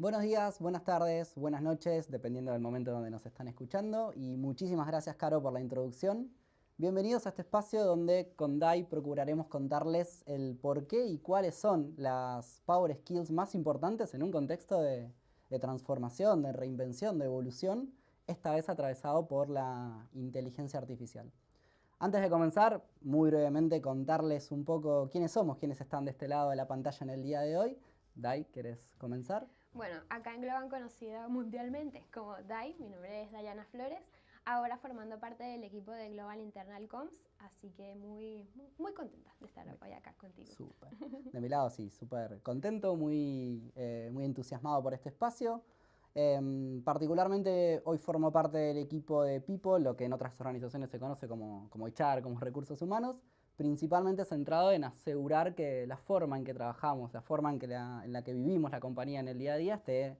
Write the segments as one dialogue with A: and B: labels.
A: Buenos días, buenas tardes, buenas noches, dependiendo del momento donde nos están escuchando. Y muchísimas gracias, Caro, por la introducción. Bienvenidos a este espacio donde con DAI procuraremos contarles el por qué y cuáles son las power skills más importantes en un contexto de transformación, de reinvención, de evolución, esta vez atravesado por la inteligencia artificial. Antes de comenzar, muy brevemente contarles un poco quiénes somos, quiénes están de este lado de la pantalla en el día de hoy. Dai, ¿querés comenzar?
B: Bueno, acá en Globan conocida mundialmente como DAI, mi nombre es Dayana Flores, ahora formando parte del equipo de Global Internal Comms, así que muy contenta de estar hoy acá contigo.
A: Súper. De mi lado sí, súper contento, muy entusiasmado por este espacio. Particularmente hoy formo parte del equipo de People, lo que en otras organizaciones se conoce como HR, como recursos humanos, principalmente centrado en asegurar que la forma en que trabajamos, la forma en la que vivimos la compañía en el día a día esté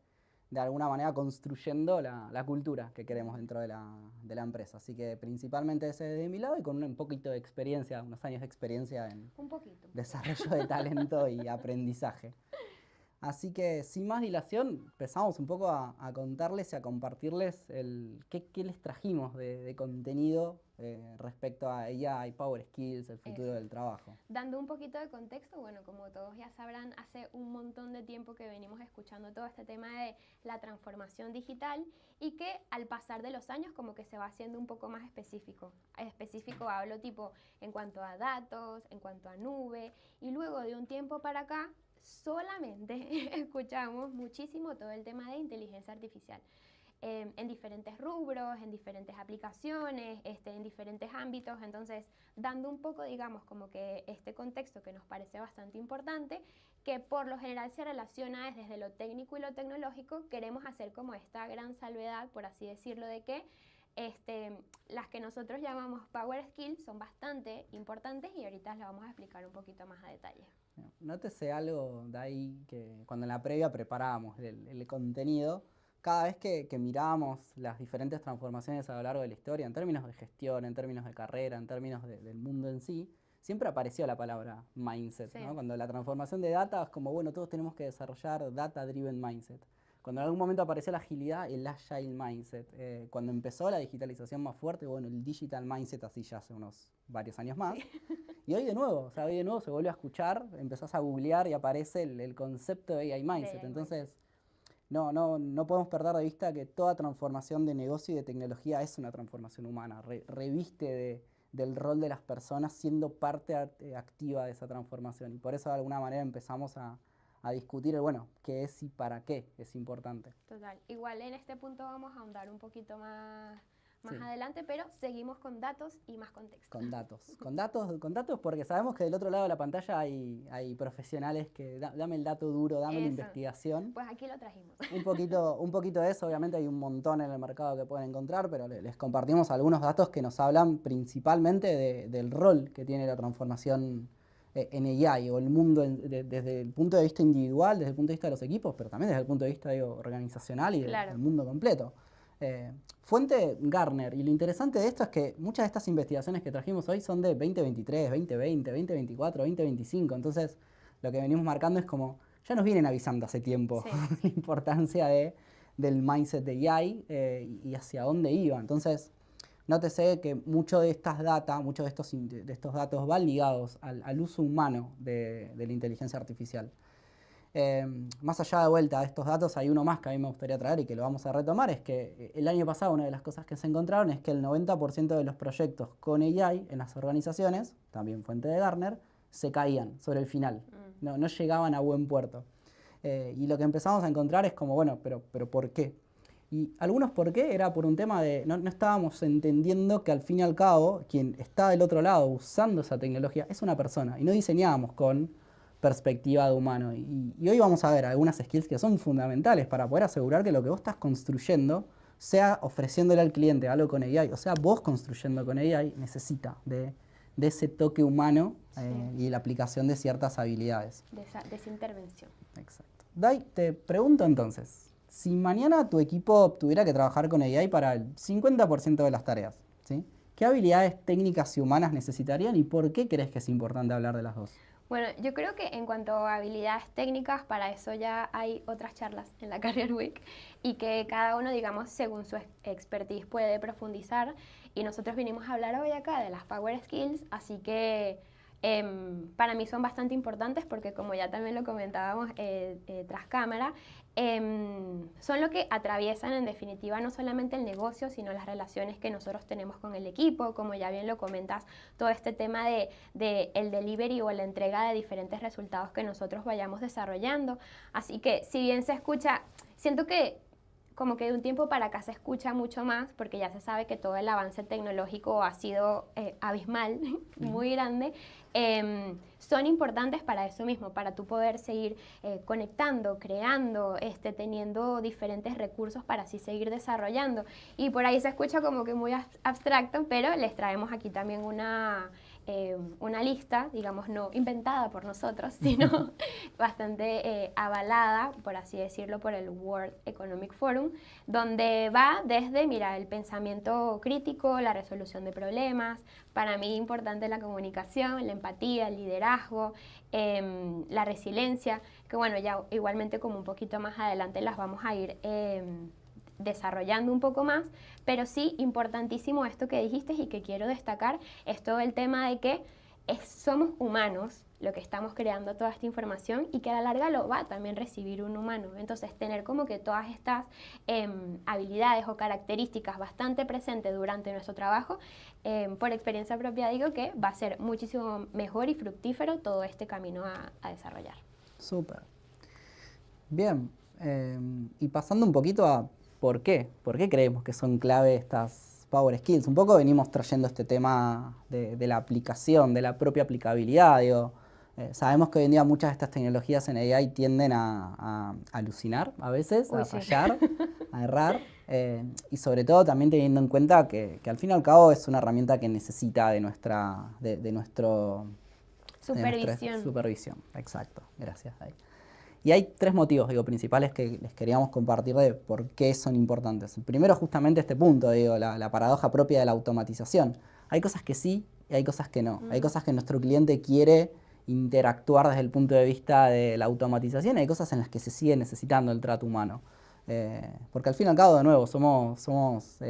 A: de alguna manera construyendo la cultura que queremos dentro de la empresa. Así que principalmente ese de mi lado y con un poquito de experiencia, unos años de experiencia en
B: Un poquito.
A: desarrollo de talento y aprendizaje. Así que sin más dilación, empezamos un poco a contarles y a compartirles qué les trajimos de contenido respecto a AI, Power Skills, el futuro del trabajo.
B: Dando un poquito de contexto, bueno, como todos ya sabrán, hace un montón de tiempo que venimos escuchando todo este tema de la transformación digital y que al pasar de los años como que se va haciendo un poco más específico. Específico hablo tipo en cuanto a datos, en cuanto a nube, y luego de un tiempo para acá solamente escuchamos muchísimo todo el tema de inteligencia artificial. En diferentes rubros, en diferentes aplicaciones, en diferentes ámbitos. Entonces, dando un poco, digamos, como que este contexto que nos parece bastante importante, que por lo general se relaciona desde lo técnico y lo tecnológico, queremos hacer como esta gran salvedad, por así decirlo, de que las que nosotros llamamos Power Skills son bastante importantes y ahorita las vamos a explicar un poquito más a detalle.
A: Nótese algo de ahí que cuando en la previa preparábamos el contenido, cada vez que mirábamos las diferentes transformaciones a lo largo de la historia, en términos de gestión, en términos de carrera, en términos del mundo en sí, siempre apareció la palabra mindset,
B: Sí.
A: ¿no? Cuando la transformación de data es como, bueno, todos tenemos que desarrollar data-driven mindset. Cuando en algún momento apareció la agilidad, el agile mindset. Cuando empezó la digitalización más fuerte, bueno, el digital mindset, así ya hace unos varios años más.
B: Sí.
A: Y hoy de nuevo, o sea, hoy de nuevo se vuelve a escuchar, empezás a googlear y aparece el concepto de AI mindset. Entonces, no podemos perder de vista que toda transformación de negocio y de tecnología es una transformación humana, reviste del rol de las personas siendo parte activa de esa transformación. Y por eso de alguna manera empezamos a discutir, bueno, qué es y para qué es importante.
B: Total. Igual en este punto vamos a ahondar un poquito más
A: Sí.
B: adelante, pero seguimos con datos y más contexto.
A: Con datos porque sabemos que del otro lado de la pantalla hay profesionales que dame el dato duro, dame la
B: Eso.
A: investigación.
B: Pues aquí lo trajimos.
A: Un poquito de eso, obviamente hay un montón en el mercado que pueden encontrar, pero les compartimos algunos datos que nos hablan principalmente del rol que tiene la transformación en AI o el mundo desde el punto de vista individual, desde el punto de vista de los equipos, pero también desde el punto de vista organizacional y
B: Claro.
A: del mundo completo. Fuente Gartner, y lo interesante de esto es que muchas de estas investigaciones que trajimos hoy son de 2023, 2020, 2024, 2025, entonces lo que venimos marcando es como, ya nos vienen avisando hace tiempo
B: Sí.
A: la importancia del mindset de AI y hacia dónde iba, entonces nótese que mucho de estas data, muchos de estos datos van ligados al uso humano de la inteligencia artificial. Más allá de vuelta de estos datos, hay uno más que a mí me gustaría traer y que lo vamos a retomar, es que el año pasado una de las cosas que se encontraron es que el 90% de los proyectos con AI en las organizaciones, también fuente de Gartner, se caían sobre el final, no llegaban a buen puerto. Y lo que empezamos a encontrar es como, bueno, pero ¿por qué? Y algunos por qué era por un tema de, no estábamos entendiendo que al fin y al cabo, quien está del otro lado usando esa tecnología es una persona y no diseñábamos con perspectiva de humano. Y hoy vamos a ver algunas skills que son fundamentales para poder asegurar que lo que vos estás construyendo, sea ofreciéndole al cliente algo con AI, o sea, vos construyendo con AI, necesita de ese toque humano y la aplicación de ciertas habilidades.
B: De esa intervención.
A: Exacto. Dai, te pregunto entonces, si mañana tu equipo tuviera que trabajar con AI para el 50% de las tareas, ¿sí? ¿Qué habilidades técnicas y humanas necesitarían y por qué crees que es importante hablar de las dos?
B: Bueno, yo creo que en cuanto a habilidades técnicas, para eso ya hay otras charlas en la Career Week y que cada uno, digamos, según su expertise puede profundizar. Y nosotros vinimos a hablar hoy acá de las Power Skills, así que para mí son bastante importantes porque, como ya también lo comentábamos tras cámara, son lo que atraviesan en definitiva no solamente el negocio, sino las relaciones que nosotros tenemos con el equipo, como ya bien lo comentas, todo este tema de el delivery o la entrega de diferentes resultados que nosotros vayamos desarrollando. Así que si bien se escucha, siento que como que de un tiempo para acá se escucha mucho más, porque ya se sabe que todo el avance tecnológico ha sido abismal, muy grande. Son importantes para eso mismo, para tú poder seguir conectando, creando, teniendo diferentes recursos para así seguir desarrollando. Y por ahí se escucha como que muy abstracto, pero les traemos aquí también una lista, digamos, no inventada por nosotros, sino bastante avalada, por así decirlo, por el World Economic Forum, donde va desde, mira, el pensamiento crítico, la resolución de problemas, para mí importante la comunicación, la empatía, el liderazgo, la resiliencia, que bueno, ya igualmente como un poquito más adelante las vamos a ir desarrollando un poco más, pero sí, importantísimo esto que dijiste y que quiero destacar, es todo el tema de que somos humanos lo que estamos creando toda esta información y que a la larga lo va a también recibir un humano. Entonces, tener como que todas estas habilidades o características bastante presentes durante nuestro trabajo, por experiencia propia digo que va a ser muchísimo mejor y fructífero todo este camino a desarrollar.
A: Súper. Bien, y pasando un poquito a ¿por qué? ¿Por qué creemos que son clave estas Power Skills? Un poco venimos trayendo este tema de la aplicación, de la propia aplicabilidad. Digo, sabemos que hoy en día muchas de estas tecnologías en AI tienden a alucinar a veces, a fallar, a errar. Y sobre todo también teniendo en cuenta que al fin y al cabo es una herramienta que necesita de nuestra supervisión. Exacto, gracias. Y hay tres motivos, principales que les queríamos compartir de por qué son importantes. El primero, justamente este punto, la paradoja propia de la automatización. Hay cosas que sí y hay cosas que no. Hay cosas que nuestro cliente quiere interactuar desde el punto de vista de la automatización y hay cosas en las que se sigue necesitando el trato humano. Porque al fin y al cabo, de nuevo, somos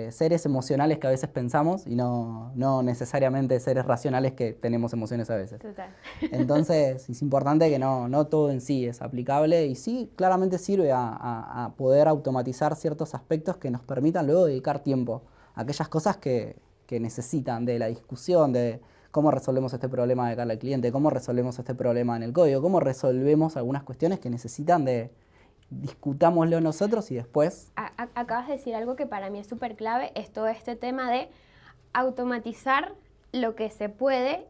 A: seres emocionales que a veces pensamos y no necesariamente seres racionales que tenemos emociones a veces.
B: Total.
A: Entonces es importante que no todo en sí es aplicable y sí claramente sirve a poder automatizar ciertos aspectos que nos permitan luego dedicar tiempo a aquellas cosas que necesitan de la discusión, de cómo resolvemos este problema de cara al cliente, cómo resolvemos este problema en el código, cómo resolvemos algunas cuestiones que necesitan de discutámoslo nosotros y después...
B: Acabas de decir algo que para mí es súper clave, es todo este tema de automatizar lo que se puede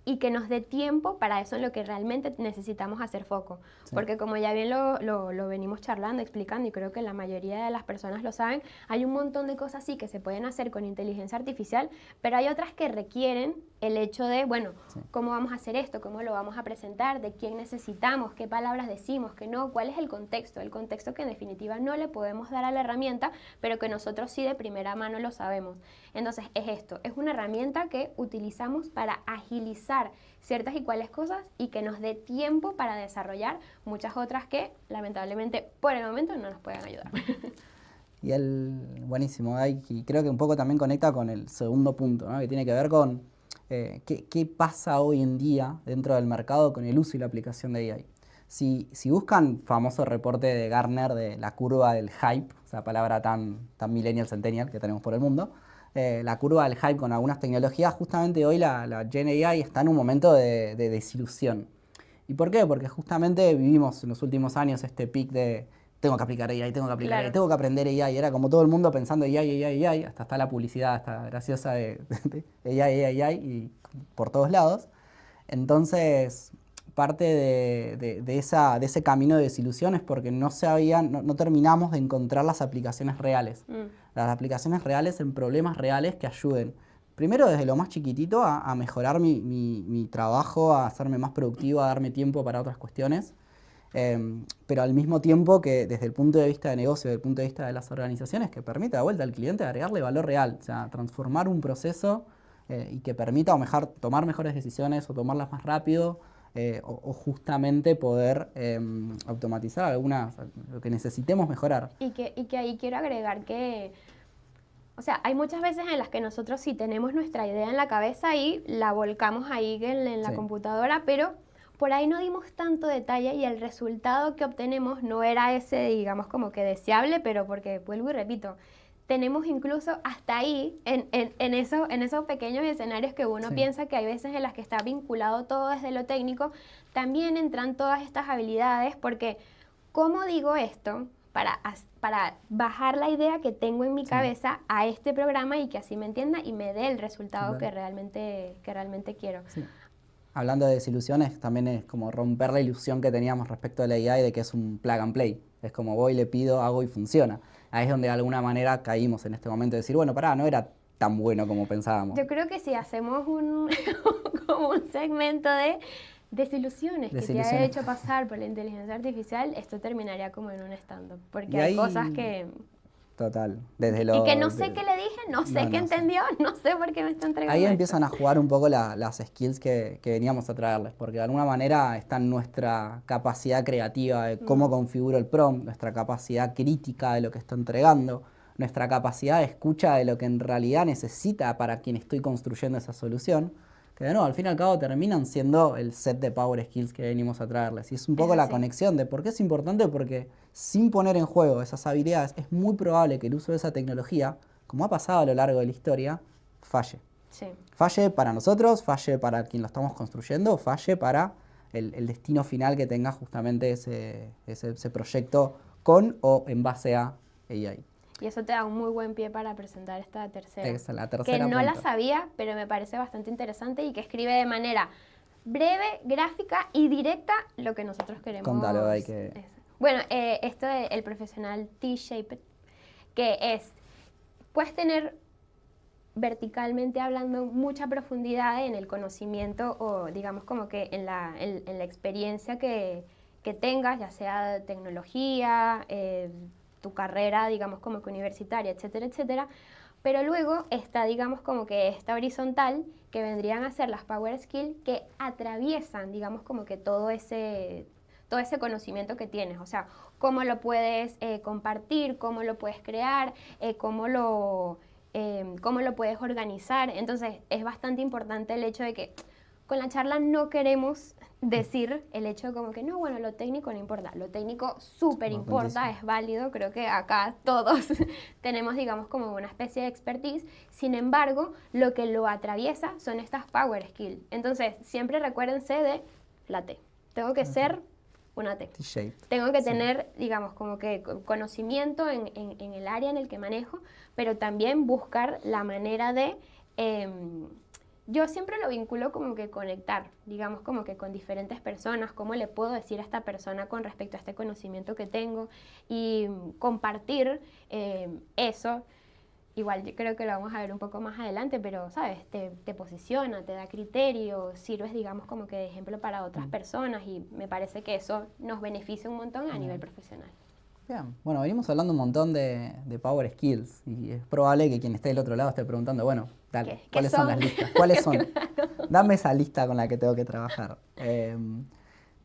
B: y que nos dé tiempo para eso en lo que realmente necesitamos hacer foco. Sí. Porque como ya bien lo venimos charlando, explicando, y creo que la mayoría de las personas lo saben, hay un montón de cosas sí que se pueden hacer con inteligencia artificial, pero hay otras que requieren el hecho de, bueno, sí, ¿cómo vamos a hacer esto? ¿Cómo lo vamos a presentar? ¿De quién necesitamos? ¿Qué palabras decimos? ¿Qué no? ¿Cuál es el contexto? El contexto que en definitiva no le podemos dar a la herramienta, pero que nosotros sí de primera mano lo sabemos. Entonces es esto, es una herramienta que utilizamos para agilizar ciertas y cuales cosas y que nos dé tiempo para desarrollar muchas otras que lamentablemente por el momento no nos pueden ayudar.
A: Y buenísimo, y creo que un poco también conecta con el segundo punto, ¿no? Que tiene que ver con qué pasa hoy en día dentro del mercado con el uso y la aplicación de AI. Si buscan famoso reporte de Gartner de la curva del hype, esa palabra tan millennial, centennial que tenemos por el mundo, la curva del hype con algunas tecnologías, justamente hoy la Gen AI está en un momento de desilusión. ¿Y por qué? Porque justamente vivimos en los últimos años este pic de tengo que aplicar AI, tengo que aplicar AI, tengo que aprender AI. Era como todo el mundo pensando AI, hasta está la publicidad, hasta graciosa de AI, y por todos lados. Entonces, parte de ese camino de desilusión es porque no terminamos de encontrar las aplicaciones reales. Las aplicaciones reales en problemas reales que ayuden. Primero desde lo más chiquitito a mejorar mi trabajo, a hacerme más productivo, a darme tiempo para otras cuestiones. Pero al mismo tiempo que desde el punto de vista de negocio, desde el punto de vista de las organizaciones, que permita de vuelta al cliente agregarle valor real. O sea, transformar un proceso y que permita tomar mejores decisiones o tomarlas más rápido. o justamente poder automatizar lo que necesitemos mejorar.
B: Y que ahí quiero agregar que, o sea, hay muchas veces en las que nosotros sí tenemos nuestra idea en la cabeza y la volcamos ahí en la computadora, pero por ahí no dimos tanto detalle y el resultado que obtenemos no era ese, digamos, como que deseable, pero porque, vuelvo y repito, tenemos incluso hasta ahí, en esos pequeños escenarios que uno piensa que hay veces en las que está vinculado todo desde lo técnico, también entran todas estas habilidades, porque, ¿cómo digo esto? Para bajar la idea que tengo en mi cabeza a este programa y que así me entienda y me dé el resultado que realmente quiero.
A: Sí. Hablando de desilusiones, también es como romper la ilusión que teníamos respecto a la AI de que es un plug and play. Es como voy, le pido, hago y funciona. Ahí es donde de alguna manera caímos en este momento de decir, bueno, pará, no era tan bueno como pensábamos.
B: Yo creo que si hacemos como un segmento de desilusiones que te ha hecho pasar por la inteligencia artificial, esto terminaría como en un stand-up. Porque hay cosas que...
A: Total.
B: Y que no sé qué le dije, no sé qué entendió, no sé por qué me está entregando.
A: Ahí empiezan a jugar un poco las skills que veníamos a traerles, porque de alguna manera está nuestra capacidad creativa de cómo configuro el prompt, nuestra capacidad crítica de lo que está entregando, nuestra capacidad de escucha de lo que en realidad necesita para quien estoy construyendo esa solución, que de nuevo, al fin y al cabo terminan siendo el set de power skills que venimos a traerles. Y es un poco la conexión de por qué es importante, porque sin poner en juego esas habilidades es muy probable que el uso de esa tecnología, como ha pasado a lo largo de la historia, falle.
B: Sí.
A: Falle para nosotros, falle para quien lo estamos construyendo, falle para el destino final que tenga justamente ese proyecto con o en base a AI.
B: Y eso te da un muy buen pie para presentar esta tercera.
A: Esa, la tercera
B: que no la sabía, pero me parece bastante interesante y que escribe de manera breve, gráfica y directa lo que nosotros queremos.
A: Contalo, hay que...
B: Bueno, esto del profesional T-Shaped, que es, puedes tener verticalmente hablando mucha profundidad en el conocimiento o digamos como que en la experiencia que tengas, ya sea de tecnología, tu carrera, digamos, como que universitaria, etcétera, etcétera, pero luego está, digamos, como que esta horizontal, que vendrían a ser las power skills, que atraviesan, digamos, como que todo ese conocimiento que tienes, o sea, cómo lo puedes compartir, cómo lo puedes crear, cómo lo puedes organizar. Entonces, es bastante importante el hecho de que con la charla no queremos decir el hecho de como que no, bueno, lo técnico no importa, lo técnico súper importa, es válido, creo que acá todos tenemos, digamos, como una especie de expertise, sin embargo, lo que lo atraviesa son estas power skills. Entonces, siempre recuérdense de la T, tengo que ser una T, tengo que tener, digamos, como que conocimiento en el área en el que manejo, pero también buscar la manera de... yo siempre lo vinculo como que conectar, digamos, como que con diferentes personas, cómo le puedo decir a esta persona con respecto a este conocimiento que tengo y compartir eso. Igual yo creo que lo vamos a ver un poco más adelante, pero, ¿sabes? Te posiciona, te da criterio, sirves, digamos, como que de ejemplo para otras personas y me parece que eso nos beneficia un montón a nivel profesional.
A: Bien, bueno, venimos hablando un montón de power skills y es probable que quien esté del otro lado esté preguntando, bueno, dale, ¿cuáles son las listas? ¿Cuáles son? Claro. Dame esa lista con la que tengo que trabajar.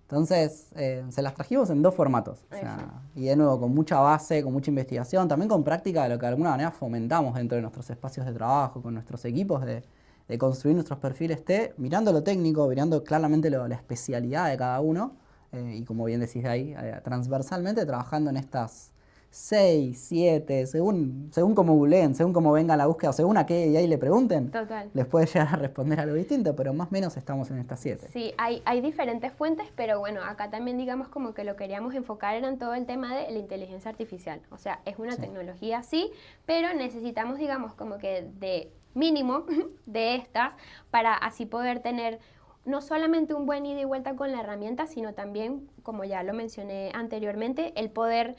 A: Entonces, se las trajimos en dos formatos. O sea, y de nuevo, con mucha base, con mucha investigación, también con práctica de lo que de alguna manera fomentamos dentro de nuestros espacios de trabajo, con nuestros equipos, de construir nuestros perfiles T, mirando lo técnico, mirando claramente la especialidad de cada uno. Y como bien decís ahí, transversalmente trabajando en estas 6, 7, según cómo googleen, según cómo venga la búsqueda, o según a qué ahí le pregunten, les puede llegar a responder algo distinto, pero más o menos estamos en estas 7.
B: Sí, hay diferentes fuentes, pero bueno, acá también digamos como que lo queríamos enfocar en todo el tema de la inteligencia artificial. O sea, es una tecnología sí, pero necesitamos digamos como que de mínimo de estas para así poder tener no solamente un buen ida y vuelta con la herramienta, sino también, como ya lo mencioné anteriormente, el poder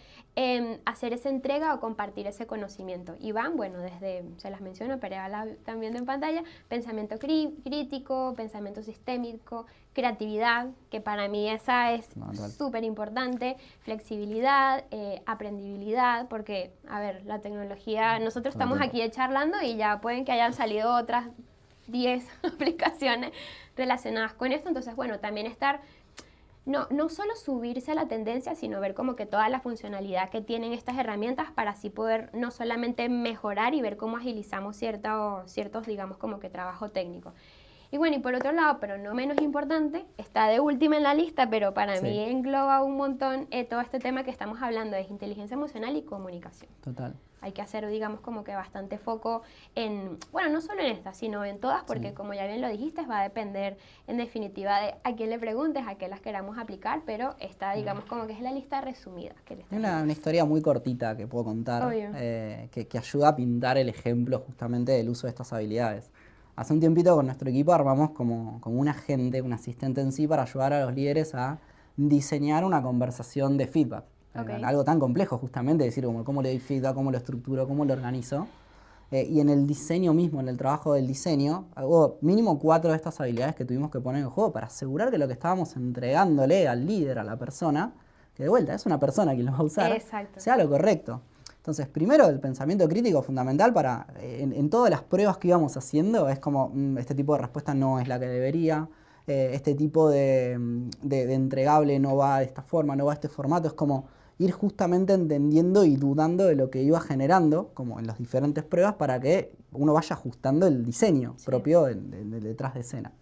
B: hacer esa entrega o compartir ese conocimiento. Y van, bueno, desde, se las menciono, pero ya la están viendo en pantalla, pensamiento crítico, pensamiento sistémico, creatividad, que para mí esa es súper importante, flexibilidad, aprendibilidad, porque, a ver, la tecnología, nosotros estamos aquí charlando y ya pueden que hayan salido otras 10 aplicaciones relacionadas con esto. Entonces, bueno, también estar, no solo subirse a la tendencia, sino ver como que toda la funcionalidad que tienen estas herramientas para así poder no solamente mejorar y ver cómo agilizamos ciertos, digamos, como que trabajo técnico. Y bueno, y por otro lado, pero no menos importante, está de última en la lista, pero para mí engloba un montón todo este tema que estamos hablando, es inteligencia emocional y comunicación.
A: Total.
B: Hay que hacer, digamos, como que bastante foco en, bueno, no solo en esta, sino en todas, porque como ya bien lo dijiste, va a depender en definitiva de a quién le preguntes, a qué las queramos aplicar, pero esta, digamos, como que es la lista resumida.
A: Hay una historia muy cortita que puedo contar, que ayuda a pintar el ejemplo justamente del uso de estas habilidades. Hace un tiempito con nuestro equipo armamos como un agente, un asistente en sí, para ayudar a los líderes a diseñar una conversación de feedback. Algo tan complejo justamente, decir cómo le doy feedback, cómo lo estructuro, cómo lo organizo. Y en el diseño mismo, en el trabajo del diseño, hubo mínimo 4 de estas habilidades que tuvimos que poner en juego para asegurar que lo que estábamos entregándole al líder, a la persona, que de vuelta es una persona quien lo va a usar, sea lo correcto. Entonces, primero, el pensamiento crítico fundamental para, en todas las pruebas que íbamos haciendo, es como, este tipo de respuesta no es la que debería, este tipo de entregable no va de esta forma, no va de este formato, es como ir justamente entendiendo y dudando de lo que iba generando, como en las diferentes pruebas, para que uno vaya ajustando el diseño propio de detrás de escena.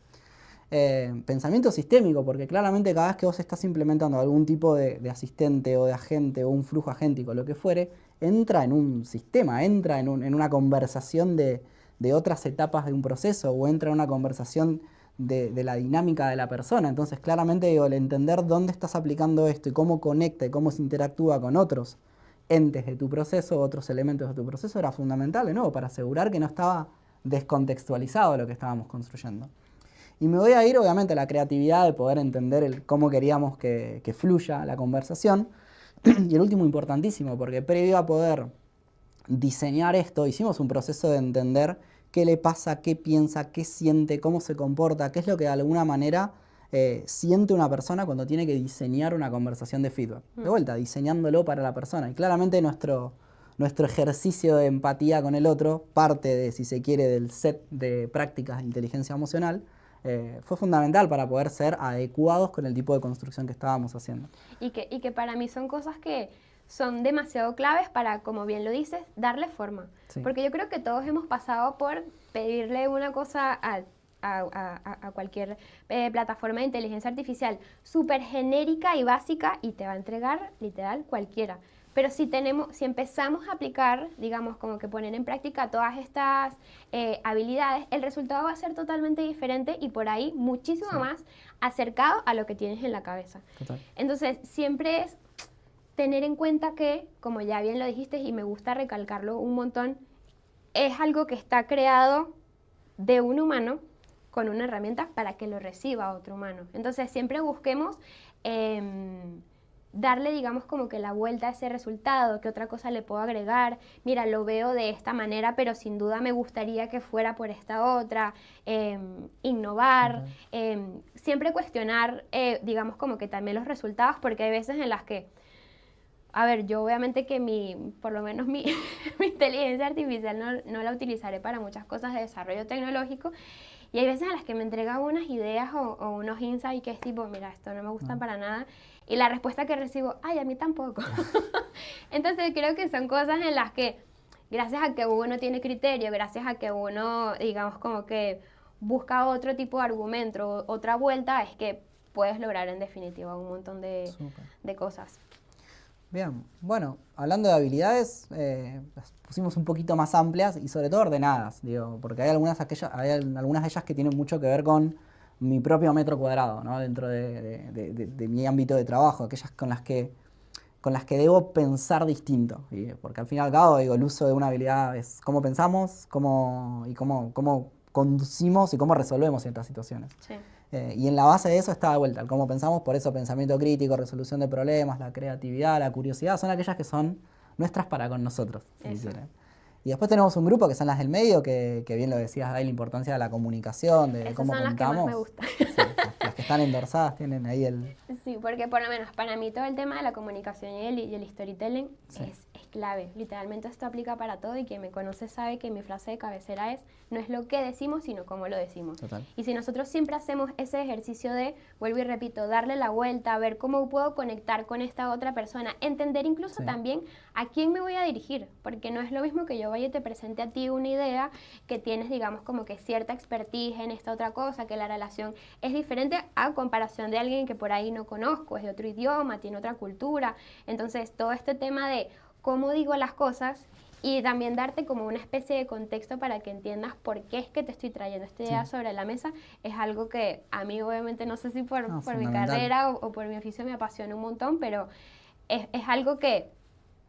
A: Pensamiento sistémico, porque claramente cada vez que vos estás implementando algún tipo de asistente o de agente o un flujo agéntico, lo que fuere, entra en un sistema, entra en una conversación de otras etapas de un proceso o entra en una conversación de la dinámica de la persona. Entonces claramente el entender dónde estás aplicando esto y cómo conecta y cómo se interactúa con otros entes de tu proceso, otros elementos de tu proceso, era fundamental de nuevo para asegurar que no estaba descontextualizado lo que estábamos construyendo. Y me voy a ir obviamente a la creatividad de poder entender cómo queríamos que fluya la conversación. Y el último importantísimo, porque previo a poder diseñar esto, hicimos un proceso de entender qué le pasa, qué piensa, qué siente, cómo se comporta, qué es lo que de alguna manera siente una persona cuando tiene que diseñar una conversación de feedback. De vuelta, diseñándolo para la persona. Y claramente nuestro ejercicio de empatía con el otro, parte de, si se quiere, del set de prácticas de inteligencia emocional, fue fundamental para poder ser adecuados con el tipo de construcción que estábamos haciendo.
B: Y que para mí son cosas que son demasiado claves para, como bien lo dices, darle forma. Porque yo creo que todos hemos pasado por pedirle una cosa a cualquier plataforma de inteligencia artificial súper genérica y básica y te va a entregar literal cualquiera. Pero si empezamos a aplicar, digamos, como que poner en práctica todas estas habilidades, el resultado va a ser totalmente diferente y por ahí muchísimo más acercado a lo que tienes en la cabeza. Total. Entonces, siempre es tener en cuenta que, como ya bien lo dijiste y me gusta recalcarlo un montón, es algo que está creado de un humano con una herramienta para que lo reciba otro humano. Entonces, siempre busquemos darle, digamos, como que la vuelta a ese resultado, qué otra cosa le puedo agregar, mira, lo veo de esta manera, pero sin duda me gustaría que fuera por esta otra, innovar, siempre cuestionar, digamos, como que también los resultados, porque hay veces en las que, a ver, yo obviamente que por lo menos mi inteligencia artificial no la utilizaré para muchas cosas de desarrollo tecnológico, y hay veces en las que me entregan unas ideas o unos insights que es tipo, mira, esto no me gusta para nada, y la respuesta que recibo, ay, a mí tampoco. Entonces creo que son cosas en las que, gracias a que uno tiene criterio, gracias a que uno, digamos, como que busca otro tipo de argumento, otra vuelta, es que puedes lograr en definitiva un montón de cosas.
A: Bien, bueno, hablando de habilidades, las pusimos un poquito más amplias y sobre todo ordenadas, digo, porque hay algunas de ellas que tienen mucho que ver con mi propio metro cuadrado, ¿no? Dentro de mi ámbito de trabajo, aquellas con las que debo pensar distinto, porque al fin y al cabo, digo, el uso de una habilidad es cómo pensamos, cómo conducimos y cómo resolvemos ciertas situaciones. Sí. Y en la base de eso está de vuelta, el cómo pensamos, por eso pensamiento crítico, resolución de problemas, la creatividad, la curiosidad, son aquellas que son nuestras para con nosotros. Y después tenemos un grupo que son las del medio, que bien lo decías, hay la importancia de la comunicación, de cómo contamos. Esas son las que más me gustan. Sí, las que están endorsadas tienen ahí el...
B: Sí, porque por lo menos para mí todo el tema de la comunicación y el storytelling es clave. Literalmente esto aplica para todo y quien me conoce sabe que mi frase de cabecera es, no es lo que decimos, sino cómo lo decimos.
A: Total.
B: Y si nosotros siempre hacemos ese ejercicio de, vuelvo y repito, darle la vuelta, ver cómo puedo conectar con esta otra persona, entender incluso también a quién me voy a dirigir, porque no es lo mismo que yo vaya y te presente a ti una idea que tienes, digamos, como que cierta expertise en esta otra cosa, que la relación es diferente a comparación de alguien que por ahí no conozco, es de otro idioma, tiene otra cultura. Entonces, todo este tema de cómo digo las cosas y también darte como una especie de contexto para que entiendas por qué es que te estoy trayendo esta idea sobre la mesa, es algo que a mí obviamente no sé si por mi carrera o por mi oficio me apasiona un montón, pero es algo que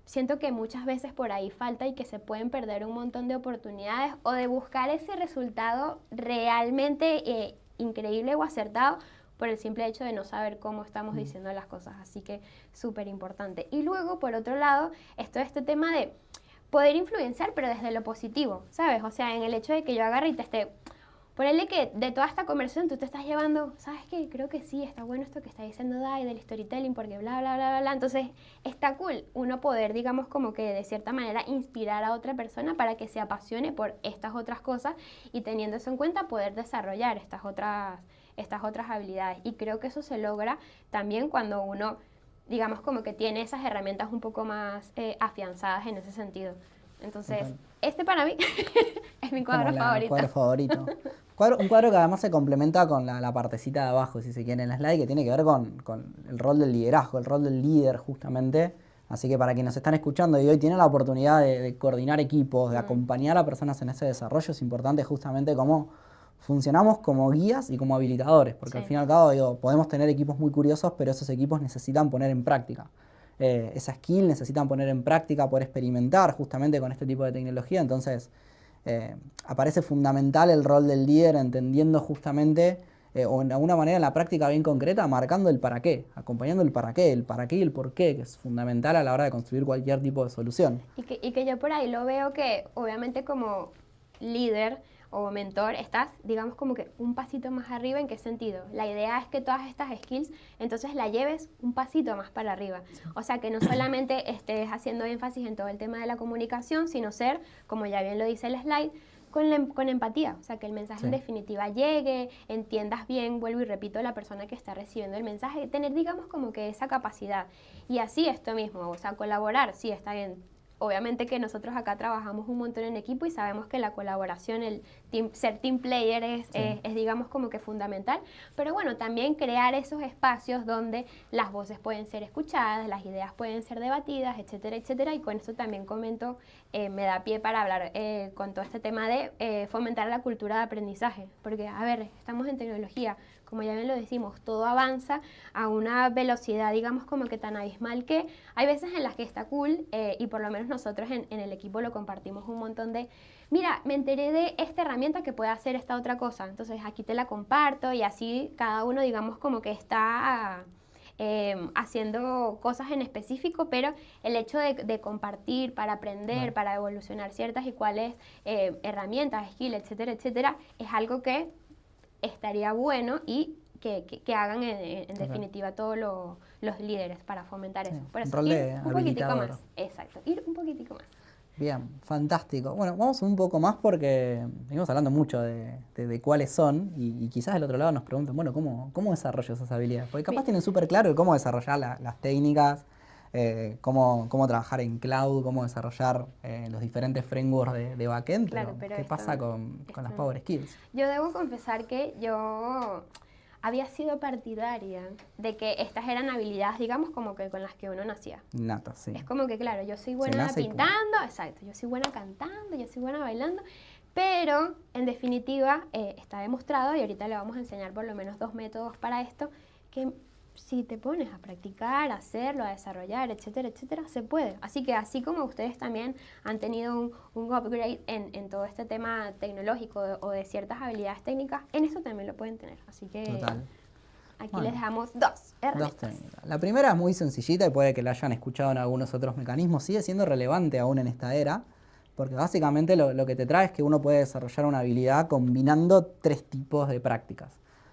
B: siento que muchas veces por ahí falta y que se pueden perder un montón de oportunidades o de buscar ese resultado realmente increíble o acertado por el simple hecho de no saber cómo estamos diciendo las cosas. Así que súper importante. Y luego, por otro lado, este tema de poder influenciar, pero desde lo positivo, ¿sabes? O sea, en el hecho de que yo agarre y te esté... Ponerle que de toda esta conversación tú te estás llevando, ¿sabes qué? Creo que sí, está bueno esto que está diciendo Dai del storytelling porque bla, bla, bla, bla, bla. Entonces, está cool uno poder, digamos, como que de cierta manera inspirar a otra persona para que se apasione por estas otras cosas y teniendo eso en cuenta poder desarrollar estas otras habilidades. Y creo que eso se logra también cuando uno, digamos, como que tiene esas herramientas un poco más afianzadas en ese sentido. Entonces, este para mí es mi cuadro favorito.
A: Cuadro favorito. Un cuadro que además se complementa con la partecita de abajo, si se quiere, en la slide, que tiene que ver con el rol del liderazgo, el rol del líder justamente. Así que para quienes nos están escuchando y hoy tienen la oportunidad de coordinar equipos, de acompañar a personas en ese desarrollo, es importante justamente cómo funcionamos como guías y como habilitadores, porque al fin y al cabo podemos tener equipos muy curiosos, pero esos equipos necesitan poner en práctica. Esa skill necesitan poner en práctica, poder experimentar justamente con este tipo de tecnología. Entonces aparece fundamental el rol del líder entendiendo justamente o de alguna manera en la práctica bien concreta, marcando el para qué, acompañando el para qué y el por qué, que es fundamental a la hora de construir cualquier tipo de solución.
B: Y que yo por ahí lo veo que obviamente como líder o mentor estás, digamos, como que un pasito más arriba. ¿En qué sentido? La idea es que todas estas skills entonces la lleves un pasito más para arriba. O sea, que no solamente estés haciendo énfasis en todo el tema de la comunicación, sino ser, como ya bien lo dice el slide, con empatía. O sea, que el mensaje en definitiva llegue, entiendas bien, vuelvo y repito, la persona que está recibiendo el mensaje, tener, digamos, como que esa capacidad. Y así esto mismo, o sea, colaborar, sí, está bien. Obviamente que nosotros acá trabajamos un montón en equipo y sabemos que la colaboración, ser team player es, digamos, como que fundamental. Pero bueno, también crear esos espacios donde las voces pueden ser escuchadas, las ideas pueden ser debatidas, etcétera, etcétera. Y con esto también comento, me da pie para hablar con todo este tema de fomentar la cultura de aprendizaje. Porque, a ver, estamos en tecnología. Como ya bien lo decimos, todo avanza a una velocidad, digamos, como que tan abismal que hay veces en las que está cool y por lo menos nosotros en el equipo lo compartimos un montón de, mira, me enteré de esta herramienta que puede hacer esta otra cosa, entonces aquí te la comparto y así cada uno, digamos, como que está haciendo cosas en específico, pero el hecho de compartir para aprender, para evolucionar ciertas y cuáles herramientas, skills, etcétera, etcétera, es algo que estaría bueno y que hagan en definitiva todos los líderes para fomentar eso. Por eso, ir un poquitico más. Exacto, ir un poquitico más.
A: Bien, fantástico. Bueno, vamos un poco más porque venimos hablando mucho de cuáles son y quizás del otro lado nos preguntan, bueno, ¿cómo desarrollo esas habilidades? Porque capaz tienen súper claro cómo desarrollar las técnicas, cómo trabajar en cloud, cómo desarrollar los diferentes frameworks de backend,
B: claro,
A: pero ¿qué pasa con las power skills?
B: Yo debo confesar que yo había sido partidaria de que estas eran habilidades, digamos, como que con las que uno nacía.
A: Nata, sí.
B: Es como que, claro, yo soy buena pintando, exacto, yo soy buena cantando, yo soy buena bailando, pero en definitiva está demostrado, y ahorita le vamos a enseñar por lo menos 2 métodos para esto, que si te pones a practicar, a hacerlo, a desarrollar, etcétera, etcétera, se puede. Así que así como ustedes también han tenido un upgrade en todo este tema tecnológico o de ciertas habilidades técnicas, en esto también lo pueden tener. Así que aquí les dejamos 2 herramientas.
A: La primera es muy sencillita y puede que la hayan escuchado en algunos otros mecanismos. Sigue siendo relevante aún en esta era, porque básicamente lo que te trae es que uno puede desarrollar una habilidad combinando 3 tipos de prácticas.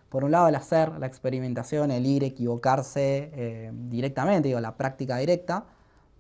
A: Por un lado el hacer, la experimentación, el ir, equivocarse directamente, la práctica directa.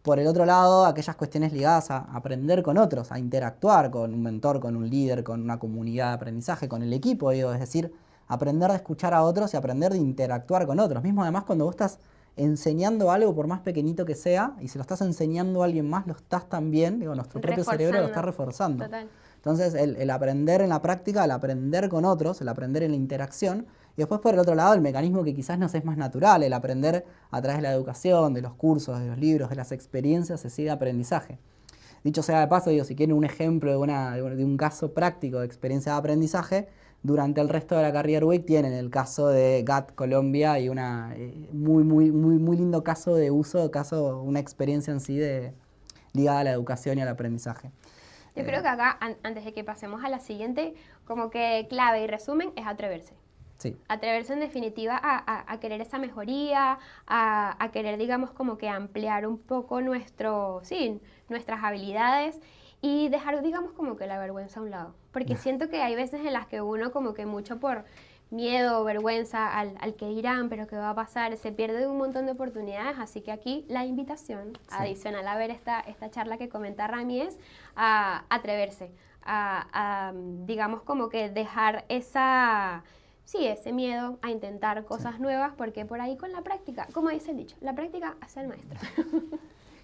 A: Por el otro lado, aquellas cuestiones ligadas a aprender con otros, a interactuar con un mentor, con un líder, con una comunidad de aprendizaje, con el equipo, digo, es decir, aprender de escuchar a otros y aprender de interactuar con otros. Mismo además cuando vos estás enseñando algo, por más pequeñito que sea, y se lo estás enseñando a alguien más, lo estás también, digo, nuestro propio cerebro lo está reforzando.
B: Total.
A: Entonces, el aprender en la práctica, el aprender con otros, el aprender en la interacción, y después por el otro lado el mecanismo que quizás nos es más natural, el aprender a través de la educación, de los cursos, de los libros, de las experiencias, ese de aprendizaje. Dicho sea de paso, digo, si quieren un ejemplo de un caso práctico de experiencia de aprendizaje, durante el resto de la Career Week tienen el caso de GAT Colombia y una muy lindo caso de uso, una experiencia en sí ligada a la educación y al aprendizaje.
B: Yo creo que acá, antes de que pasemos a la siguiente, como que clave y resumen es atreverse.
A: Sí.
B: Atreverse en definitiva a querer esa mejoría, a querer, digamos, como que ampliar un poco nuestras habilidades y dejar, digamos, como que la vergüenza a un lado. Porque siento que hay veces en las que uno como que mucho por miedo o vergüenza al que dirán, pero qué va a pasar, se pierde un montón de oportunidades, así que aquí la invitación adicional a ver esta charla que comenta Rami es a atreverse, digamos como que dejar ese miedo a intentar cosas nuevas, porque por ahí con la práctica, como dice el dicho, la práctica hace al maestro.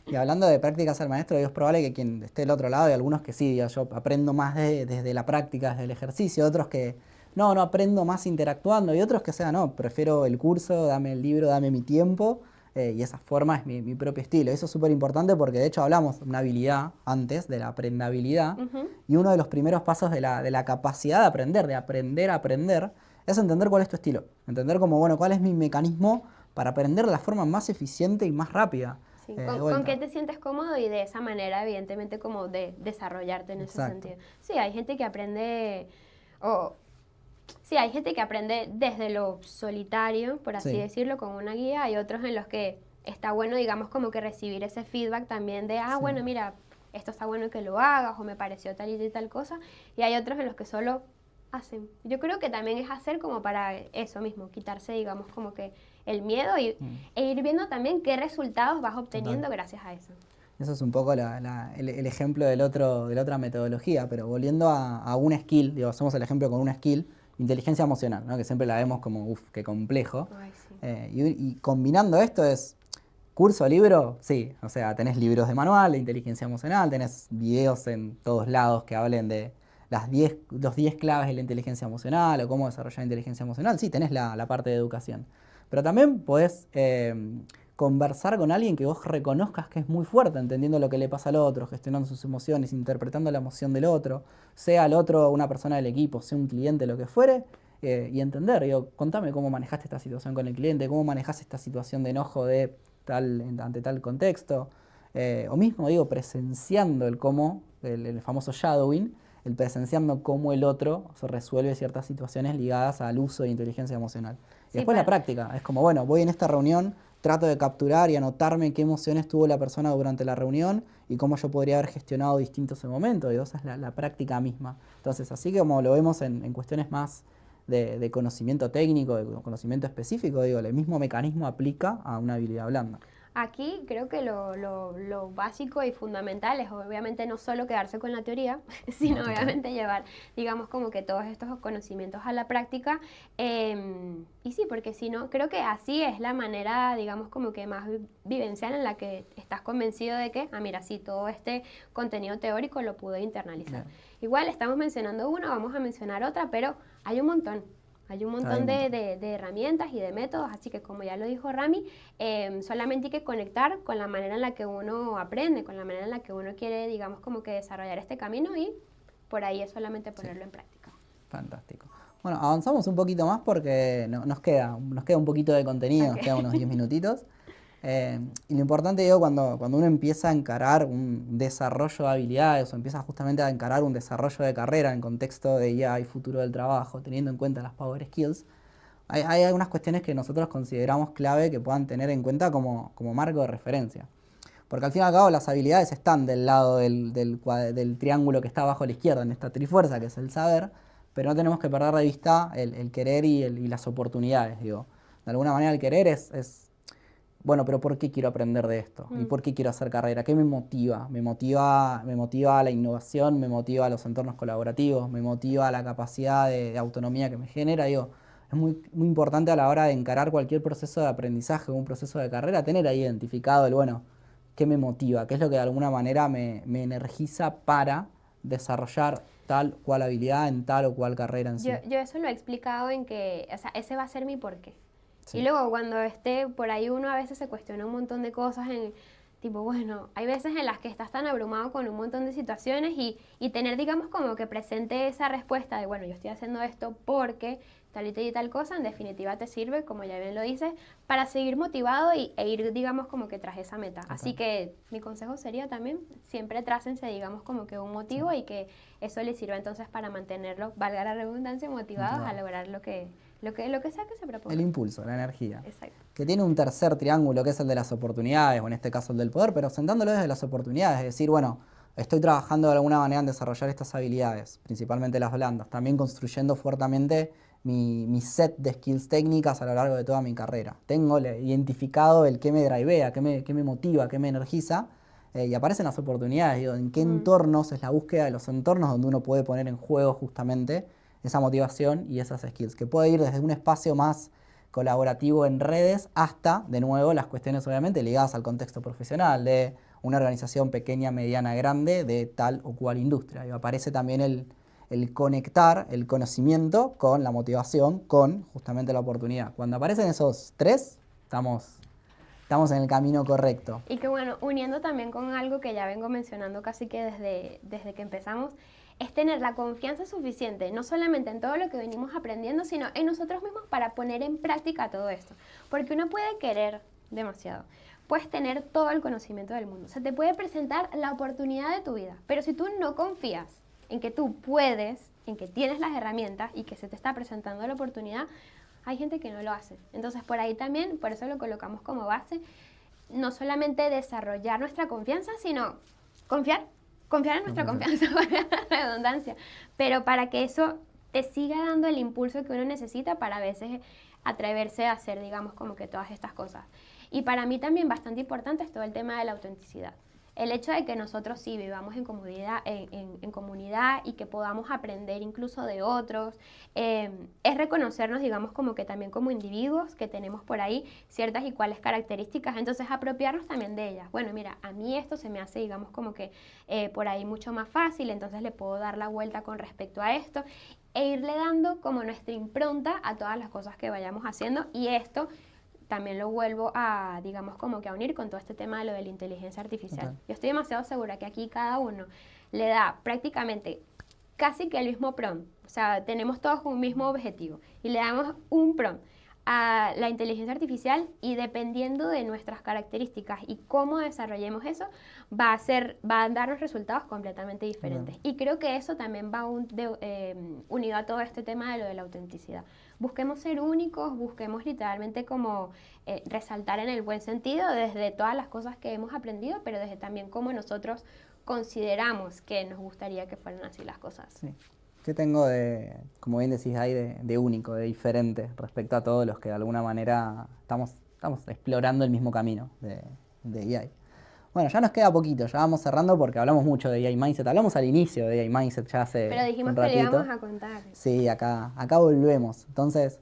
A: Y hablando de práctica hacer maestro, es probable que quien esté del otro lado, y algunos que sí, yo aprendo más desde la práctica, desde el ejercicio, otros que no aprendo más interactuando, y otros que no, prefiero el curso, dame el libro, dame mi tiempo, y esa forma es mi propio estilo. Eso es súper importante porque de hecho hablamos de una habilidad antes, de la aprendabilidad, y uno de los primeros pasos de la capacidad de aprender a aprender, es entender cuál es tu estilo, entender cuál es mi mecanismo para aprender de la forma más eficiente y más rápida.
B: Sí, con qué te sientes cómodo y de esa manera, evidentemente, como de desarrollarte en ese sentido. Sí, hay gente que aprende, hay gente que aprende desde lo solitario, por así decirlo, con una guía. Hay otros en los que está bueno, digamos, como que recibir ese feedback también de, bueno, mira, esto está bueno que lo hagas, o me pareció tal y tal cosa. Y hay otros en los que solo hacen. Yo creo que también es hacer como para eso mismo, quitarse, digamos, como que el miedo e ir viendo también qué resultados vas obteniendo gracias a eso.
A: Eso es un poco el ejemplo de la otra metodología, pero volviendo a una skill, digo, hacemos el ejemplo con una skill, inteligencia emocional, ¿no? Que siempre la vemos como, qué complejo.
B: Ay, sí.
A: Y combinando esto es, curso, libro, sí, o sea, tenés libros de manual de inteligencia emocional, tenés videos en todos lados que hablen de los 10 claves de la inteligencia emocional o cómo desarrollar inteligencia emocional, sí, tenés la parte de educación. Pero también podés conversar con alguien que vos reconozcas que es muy fuerte, entendiendo lo que le pasa al otro, gestionando sus emociones, interpretando la emoción del otro, sea el otro una persona del equipo, sea un cliente, lo que fuere, y entender, contame cómo manejaste esta situación con el cliente, cómo manejaste esta situación de enojo ante tal contexto, o mismo, presenciando el famoso shadowing, el presenciando cómo el otro se resuelve ciertas situaciones ligadas al uso de inteligencia emocional. Y después la práctica, es como, voy en esta reunión, trato de capturar y anotarme qué emociones tuvo la persona durante la reunión y cómo yo podría haber gestionado distintos momentos, esa es la práctica misma. Entonces, así como lo vemos en cuestiones más de conocimiento técnico, de conocimiento específico, el mismo mecanismo aplica a una habilidad blanda.
B: Aquí creo que lo básico y fundamental es obviamente no solo quedarse con la teoría, sino obviamente llevar, digamos, como que todos estos conocimientos a la práctica. Y sí, porque si no, creo que así es la manera, digamos, como que más vivencial en la que estás convencido de que, mira, sí, todo este contenido teórico lo pude internalizar. Igual estamos mencionando una, vamos a mencionar otra, pero hay un montón. Hay un montón de herramientas y de métodos, así que como ya lo dijo Rami, solamente hay que conectar con la manera en la que uno aprende, con la manera en la que uno quiere, digamos, como que desarrollar este camino y por ahí es solamente ponerlo en práctica.
A: Fantástico. Bueno, avanzamos un poquito más porque nos queda un poquito de contenido, nos quedan unos 10 minutitos. Y lo importante, cuando uno empieza a encarar un desarrollo de habilidades o empieza justamente a encarar un desarrollo de carrera en contexto de IA y futuro del trabajo, teniendo en cuenta las Power Skills, hay algunas cuestiones que nosotros consideramos clave que puedan tener en cuenta como marco de referencia. Porque al fin y al cabo las habilidades están del lado del triángulo que está abajo a la izquierda, en esta trifuerza que es el saber, pero no tenemos que perder de vista el querer y las oportunidades. De alguna manera el querer es bueno, pero ¿por qué quiero aprender de esto? ¿Y por qué quiero hacer carrera? ¿Qué me motiva? Me motiva la innovación, me motiva los entornos colaborativos, me motiva la capacidad de autonomía que me genera. Digo, es muy, muy importante a la hora de encarar cualquier proceso de aprendizaje o un proceso de carrera, tener ahí identificado el, bueno, qué me motiva, qué es lo que de alguna manera me energiza para desarrollar tal cual habilidad en tal o cual carrera en sí.
B: Yo eso lo he explicado en que, o sea, ese va a ser mi porqué.
A: Sí.
B: Y luego cuando esté por ahí uno a veces se cuestiona un montón de cosas en tipo, bueno, hay veces en las que estás tan abrumado con un montón de situaciones y tener, digamos, como que presente esa respuesta de, bueno, yo estoy haciendo esto porque tal y tal cosa, en definitiva te sirve, como ya bien lo dices, para seguir motivado e ir, digamos, como que tras esa meta.
A: Okay.
B: Así que mi consejo sería también, siempre trácense, digamos, como que un motivo y que eso les sirva entonces para mantenerlo, valga la redundancia, motivados a lograr lo que sea que se proponga.
A: El impulso, la energía.
B: Exacto.
A: Que tiene un tercer triángulo que es el de las oportunidades, o en este caso el del poder, pero sentándolo desde las oportunidades, es decir, bueno, estoy trabajando de alguna manera en desarrollar estas habilidades, principalmente las blandas, también construyendo fuertemente mi set de skills técnicas a lo largo de toda mi carrera. Tengo identificado el que me drivea, que me motiva, que me energiza, y aparecen las oportunidades, digo, en qué entornos, es la búsqueda de los entornos donde uno puede poner en juego justamente esa motivación y esas skills, que puede ir desde un espacio más colaborativo en redes hasta, de nuevo, las cuestiones obviamente ligadas al contexto profesional de una organización pequeña, mediana, grande de tal o cual industria. Y aparece también el conectar el conocimiento con la motivación, con justamente la oportunidad. Cuando aparecen esos tres, estamos en el camino correcto.
B: Y que bueno, uniendo también con algo que ya vengo mencionando casi que desde que empezamos, es tener la confianza suficiente, no solamente en todo lo que venimos aprendiendo, sino en nosotros mismos para poner en práctica todo esto. Porque uno puede querer demasiado, puedes tener todo el conocimiento del mundo, se te puede presentar la oportunidad de tu vida, pero si tú no confías en que tú puedes, en que tienes las herramientas y que se te está presentando la oportunidad, hay gente que no lo hace. Entonces por ahí también, por eso lo colocamos como base, no solamente desarrollar nuestra confianza, sino confiar en nuestra confianza, para la redundancia, pero para que eso te siga dando el impulso que uno necesita para a veces atreverse a hacer, digamos, como que todas estas cosas. Y para mí también bastante importante es todo el tema de la autenticidad. El hecho de que nosotros sí vivamos en comunidad y que podamos aprender incluso de otros, es reconocernos, digamos, como que también como individuos que tenemos por ahí ciertas y cuales características, entonces apropiarnos también de ellas. Bueno, mira, a mí esto se me hace, digamos, como que por ahí mucho más fácil, entonces le puedo dar la vuelta con respecto a esto e irle dando como nuestra impronta a todas las cosas que vayamos haciendo y esto también lo vuelvo a, digamos, como que a unir con todo este tema de lo de la inteligencia artificial. Okay. Yo estoy demasiado segura que aquí cada uno le da prácticamente casi que el mismo prompt. O sea, tenemos todos un mismo objetivo y le damos un prompt a la inteligencia artificial y dependiendo de nuestras características y cómo desarrollemos eso, va a darnos resultados completamente diferentes. Y creo que eso también va unido a todo este tema de lo de la autenticidad. Busquemos ser únicos, busquemos literalmente como resaltar en el buen sentido desde todas las cosas que hemos aprendido, pero desde también cómo nosotros consideramos que nos gustaría que fueran así las cosas. Sí.
A: ¿Qué tengo de, como bien decís ahí, de único, de diferente respecto a todos los que de alguna manera estamos explorando el mismo camino de AI? Bueno, ya nos queda poquito, ya vamos cerrando porque hablamos mucho de AI Mindset. Hablamos al inicio de AI Mindset ya hace
B: Pero dijimos
A: un ratito.
B: Que le íbamos a contar.
A: Sí, acá volvemos. Entonces,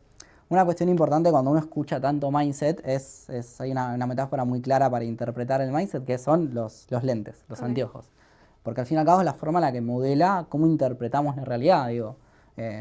A: una cuestión importante cuando uno escucha tanto Mindset hay una metáfora muy clara para interpretar el Mindset, que son los lentes, los anteojos. Porque al fin y al cabo es la forma en la que modela cómo interpretamos la realidad. Digo,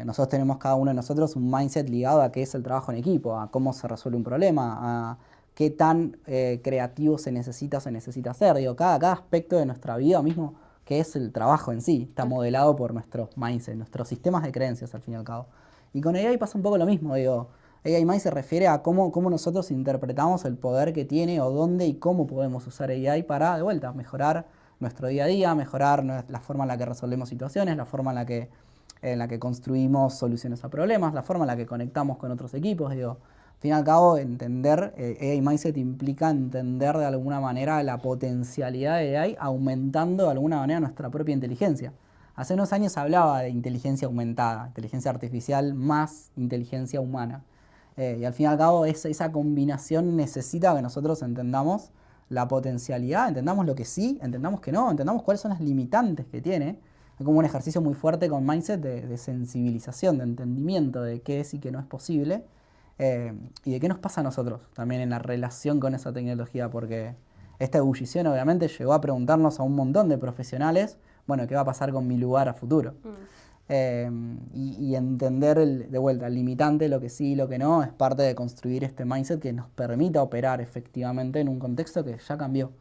A: nosotros tenemos cada uno de nosotros un mindset ligado a qué es el trabajo en equipo, a cómo se resuelve un problema, a qué tan creativo se necesita hacer. Digo, cada aspecto de nuestra vida mismo, que es el trabajo en sí, está modelado por nuestros mindset, nuestros sistemas de creencias al fin y al cabo. Y con AI pasa un poco lo mismo. Digo, AI Mindset se refiere a cómo nosotros interpretamos el poder que tiene o dónde y cómo podemos usar AI para, de vuelta, mejorar nuestro día a día, mejorar la forma en la que resolvemos situaciones, la forma en la que construimos soluciones a problemas, la forma en la que conectamos con otros equipos. Digo, al fin y al cabo, entender AI Mindset implica entender de alguna manera la potencialidad de AI aumentando de alguna manera nuestra propia inteligencia. Hace unos años hablaba de inteligencia aumentada, inteligencia artificial más inteligencia humana. Y al fin y al cabo esa combinación necesita que nosotros entendamos la potencialidad, entendamos lo que sí, entendamos que no, entendamos cuáles son las limitantes que tiene. Es como un ejercicio muy fuerte con mindset de sensibilización, de entendimiento de qué es y qué no es posible. Y de qué nos pasa a nosotros también en la relación con esa tecnología, porque esta ebullición obviamente llegó a preguntarnos a un montón de profesionales, bueno, ¿qué va a pasar con mi lugar a futuro? Y entender de vuelta el limitante, lo que sí y lo que no, es parte de construir este mindset que nos permita operar efectivamente en un contexto que ya cambió.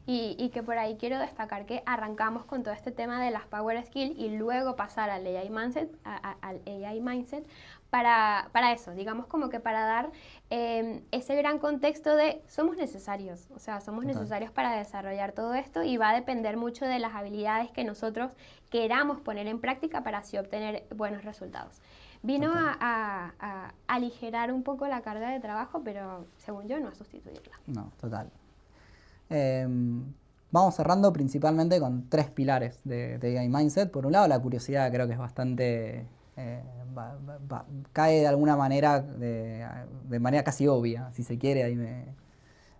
B: Y que por ahí quiero destacar que arrancamos con todo este tema de las Power Skills y luego pasar al AI Mindset, para eso, digamos como que para dar ese gran contexto de somos necesarios, o sea, somos necesarios para desarrollar todo esto y va a depender mucho de las habilidades que nosotros queramos poner en práctica para así obtener buenos resultados. Vino a aligerar un poco la carga de trabajo, pero según yo no a sustituirla.
A: No, total. Vamos cerrando principalmente con 3 pilares de AI Mindset. Por un lado, la curiosidad creo que es bastante... cae de alguna manera, de manera casi obvia, si se quiere. Ahí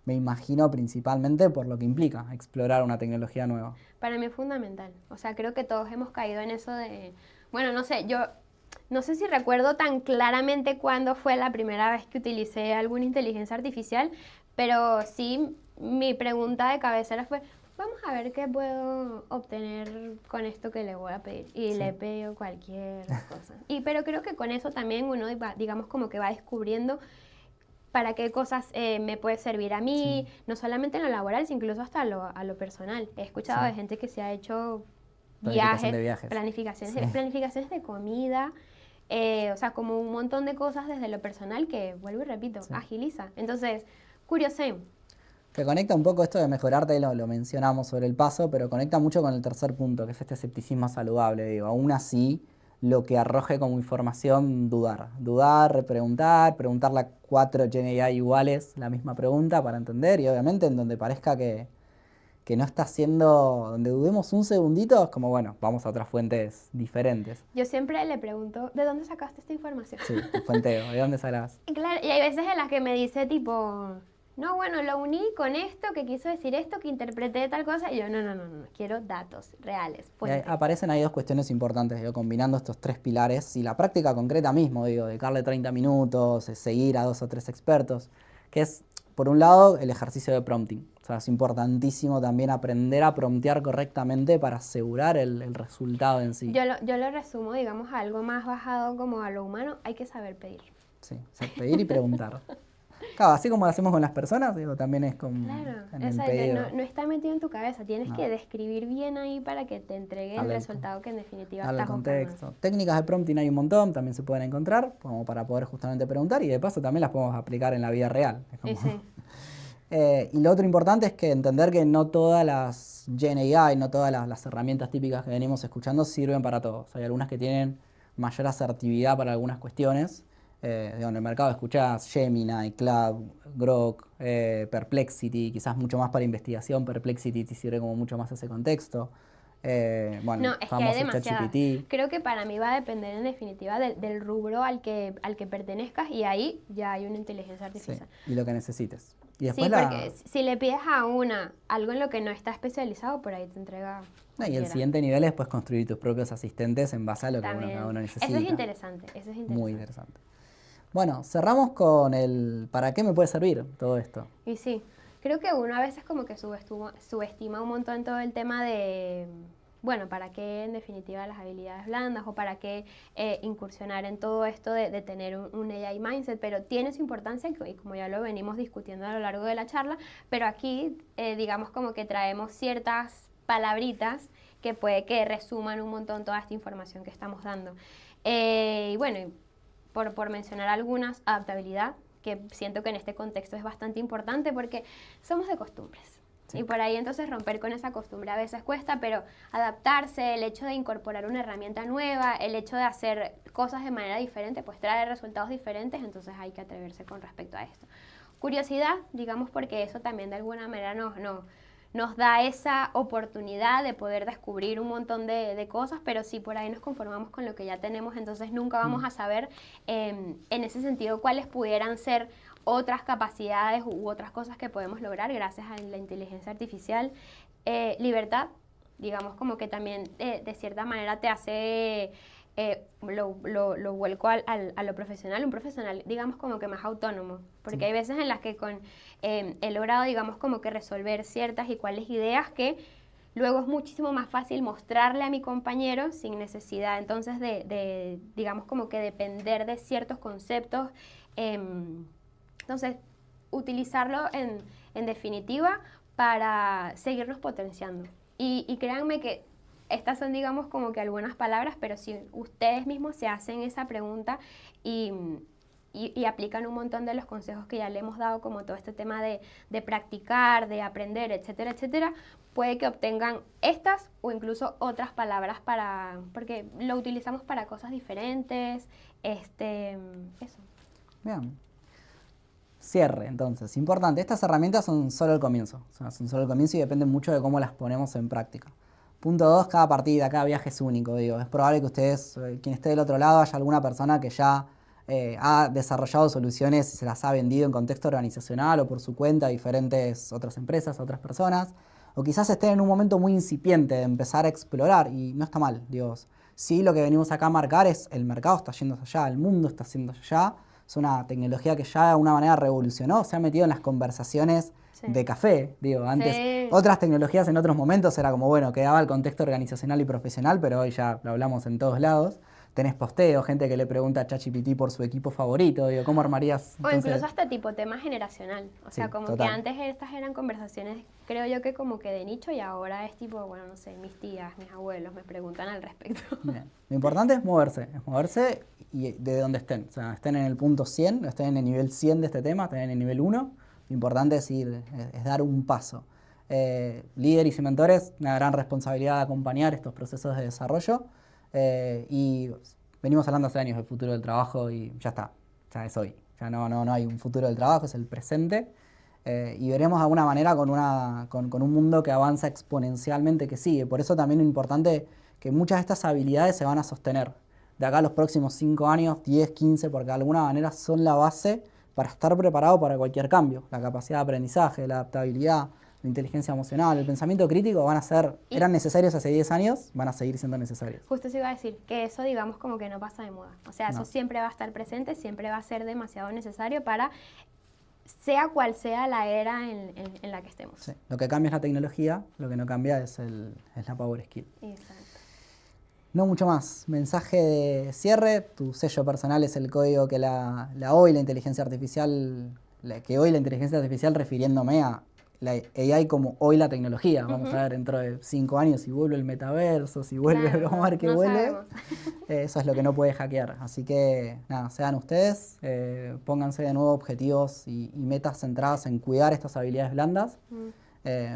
A: me imagino principalmente por lo que implica explorar una tecnología nueva.
B: Para mí es fundamental. O sea, creo que todos hemos caído en eso de... Bueno, no sé, yo... No sé si recuerdo tan claramente cuándo fue la primera vez que utilicé alguna inteligencia artificial, pero sí, mi pregunta de cabecera fue, vamos a ver qué puedo obtener con esto que le voy a pedir. Y le he pedido cualquier cosa. Pero creo que con eso también uno, digamos, como que va descubriendo para qué cosas me puede servir a mí, no solamente en lo laboral, sino incluso hasta a lo personal. He escuchado de gente que se ha hecho viajes, planificaciones de comida, o sea, como un montón de cosas desde lo personal que, vuelvo y repito, agiliza. Entonces, curiosé.
A: Que conecta un poco esto de mejorarte, lo mencionamos sobre el paso, pero conecta mucho con el tercer punto, que es este escepticismo saludable. Digo, aún así, lo que arroje como información, dudar, preguntarle a 4 GenAI iguales la misma pregunta para entender, y obviamente en donde parezca que no está haciendo, donde dudemos un segundito, es como, bueno, vamos a otras fuentes diferentes.
B: Yo siempre le pregunto, ¿de dónde sacaste esta información?
A: Sí, tu fuenteo, ¿de dónde sacas?
B: Claro, y hay veces en las que me dice tipo, no, bueno, lo uní con esto, que quiso decir esto, que interpreté tal cosa, y yo, no, quiero datos reales.
A: Aparecen ahí 2 cuestiones importantes, digo, combinando estos 3 pilares, y la práctica concreta mismo, digo, dedicarle 30 minutos, seguir a 2 o 3 expertos, que es, por un lado, el ejercicio de prompting. O sea, es importantísimo también aprender a promptear correctamente para asegurar el resultado en sí.
B: Yo lo resumo, digamos, a algo más bajado como a lo humano, hay que saber pedir.
A: Sí, pedir y preguntar. Claro, así como lo hacemos con las personas, digo, también es con
B: el pedido. No está metido en tu cabeza, tienes que describir bien ahí para que te entregue el resultado que en definitiva estás
A: buscando. Técnicas de prompting hay un montón, también se pueden encontrar, como para poder justamente preguntar, y de paso también las podemos aplicar en la vida real. Y lo otro importante es que entender que no todas las GenAI, no todas las herramientas típicas que venimos escuchando sirven para todos. Hay algunas que tienen mayor asertividad para algunas cuestiones. En el mercado escuchás Gemini, Cloud, Grok, Perplexity, quizás mucho más para investigación. Perplexity te sirve como mucho más ese contexto.
B: No, es que hay demasiadas. Creo que para mí va a depender en definitiva del rubro al que pertenezcas, y ahí ya hay una inteligencia artificial.
A: Sí, y lo que necesites. Y después
B: porque si le pides a algo en lo que no está especializado, por ahí te entrega.
A: Y el siguiente nivel es después construir tus propios asistentes en base a lo que cada uno necesita.
B: Eso es interesante,
A: Muy interesante. Bueno, cerramos con el ¿para qué me puede servir todo esto?
B: Y sí, creo que uno a veces como que subestima un montón todo el tema de, bueno, ¿para qué en definitiva las habilidades blandas o para qué incursionar en todo esto de tener un AI Mindset? Pero tiene su importancia, y como ya lo venimos discutiendo a lo largo de la charla, pero aquí digamos como que traemos ciertas palabritas que puede que resuman un montón toda esta información que estamos dando. Y bueno, por mencionar algunas, adaptabilidad, que siento que en este contexto es bastante importante porque somos de costumbres. Sí. Y por ahí entonces romper con esa costumbre a veces cuesta, pero adaptarse, el hecho de incorporar una herramienta nueva, el hecho de hacer cosas de manera diferente, pues trae resultados diferentes, entonces hay que atreverse con respecto a esto. Curiosidad, digamos, porque eso también de alguna manera nos da esa oportunidad de poder descubrir un montón de cosas, pero si por ahí nos conformamos con lo que ya tenemos, entonces nunca vamos a saber en ese sentido cuáles pudieran ser otras capacidades u otras cosas que podemos lograr gracias a la inteligencia artificial. Libertad, digamos como que también de cierta manera te hace, lo vuelco a lo profesional, un profesional digamos como que más autónomo, porque hay veces en las que he logrado digamos como que resolver ciertas y cuáles ideas que luego es muchísimo más fácil mostrarle a mi compañero sin necesidad entonces de digamos como que depender de ciertos conceptos. Entonces, utilizarlo en definitiva para seguirnos potenciando. Y créanme que estas son, digamos, como que algunas palabras, pero si ustedes mismos se hacen esa pregunta y aplican un montón de los consejos que ya le hemos dado, como todo este tema de practicar, de aprender, etcétera, etcétera, puede que obtengan estas o incluso otras palabras porque lo utilizamos para cosas diferentes, eso.
A: Bien. Cierre, entonces, importante, estas herramientas son solo el comienzo, o sea, son solo el comienzo y dependen mucho de cómo las ponemos en práctica. Punto 2, cada partida, cada viaje es único, digo, es probable que ustedes, quien esté del otro lado, haya alguna persona que ya ha desarrollado soluciones y se las ha vendido en contexto organizacional o por su cuenta a diferentes otras empresas, a otras personas, o quizás estén en un momento muy incipiente de empezar a explorar y no está mal, digo, sí lo que venimos acá a marcar es el mercado está yendo allá, el mundo está yendo allá. Es una tecnología que ya de alguna manera revolucionó, se ha metido en las conversaciones de café. Digo, antes otras tecnologías en otros momentos era como, bueno, quedaba el contexto organizacional y profesional, pero hoy ya lo hablamos en todos lados. Tenés posteo, gente que le pregunta a ChatGPT por su equipo favorito, digo, ¿cómo armarías?
B: O incluso hasta tipo tema generacional, o sea, como
A: total.
B: que antes estas eran conversaciones, creo yo que como que de nicho y ahora es tipo, bueno, no sé, mis tías, mis abuelos me preguntan al respecto.
A: Bien. Lo importante es moverse y de donde estén, o sea, estén en el punto 100, estén en el nivel 100 de este tema, estén en el nivel 1, lo importante es es dar un paso. Líderes y mentores, una gran responsabilidad de acompañar estos procesos de desarrollo. Y venimos hablando hace años del futuro del trabajo y ya está, ya es hoy. Ya no hay un futuro del trabajo, es el presente. Y veremos de alguna manera con un mundo que avanza exponencialmente, que sigue. Por eso también es importante que muchas de estas habilidades se van a sostener. De acá a los próximos 5 años, 10, 15, porque de alguna manera son la base para estar preparado para cualquier cambio. La capacidad de aprendizaje, la adaptabilidad, la inteligencia emocional, el pensamiento crítico eran necesarios hace 10 años, van a seguir siendo necesarios.
B: Justo se iba a decir que eso digamos como que no pasa de moda. O sea, eso siempre va a estar presente, siempre va a ser demasiado necesario para sea cual sea la era en la que estemos.
A: Sí. Lo que cambia es la tecnología, lo que no cambia es la power skill.
B: Exacto.
A: No mucho más. Mensaje de cierre. Tu sello personal es el código que hoy la inteligencia artificial, refiriéndome a la AI como hoy la tecnología. Vamos a ver dentro de 5 años si vuelve el metaverso, si vuelve el bromar que vuelve. Eso es lo que no puede hackear. Así que nada, sean ustedes, pónganse de nuevo objetivos y metas centradas en cuidar estas habilidades blandas.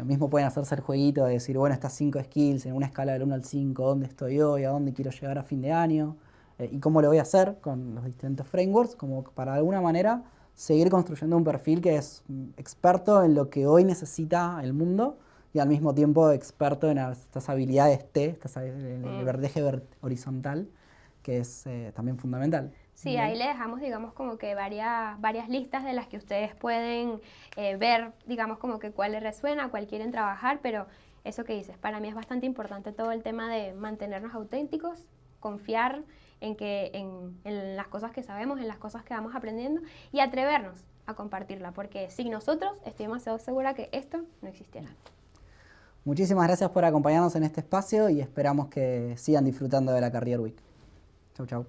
A: Mismo pueden hacerse el jueguito de decir, bueno, estas 5 skills en una escala del 1 al 5, ¿dónde estoy hoy? ¿A dónde quiero llegar a fin de año? ¿Y cómo lo voy a hacer con los distintos frameworks? Como para de alguna manera seguir construyendo un perfil que es experto en lo que hoy necesita el mundo y al mismo tiempo experto en estas habilidades T, en el verdeje horizontal, que es también fundamental.
B: Sí, ahí le dejamos, digamos, como que varias listas de las que ustedes pueden ver, digamos, como que cuál les resuena, cuál quieren trabajar, pero eso que dices, para mí es bastante importante todo el tema de mantenernos auténticos, confiar en las cosas que sabemos, en las cosas que vamos aprendiendo y atrevernos a compartirla, porque sin nosotros estoy demasiado segura que esto no existiera.
A: Muchísimas gracias por acompañarnos en este espacio y esperamos que sigan disfrutando de la Career Week. Chau, chau.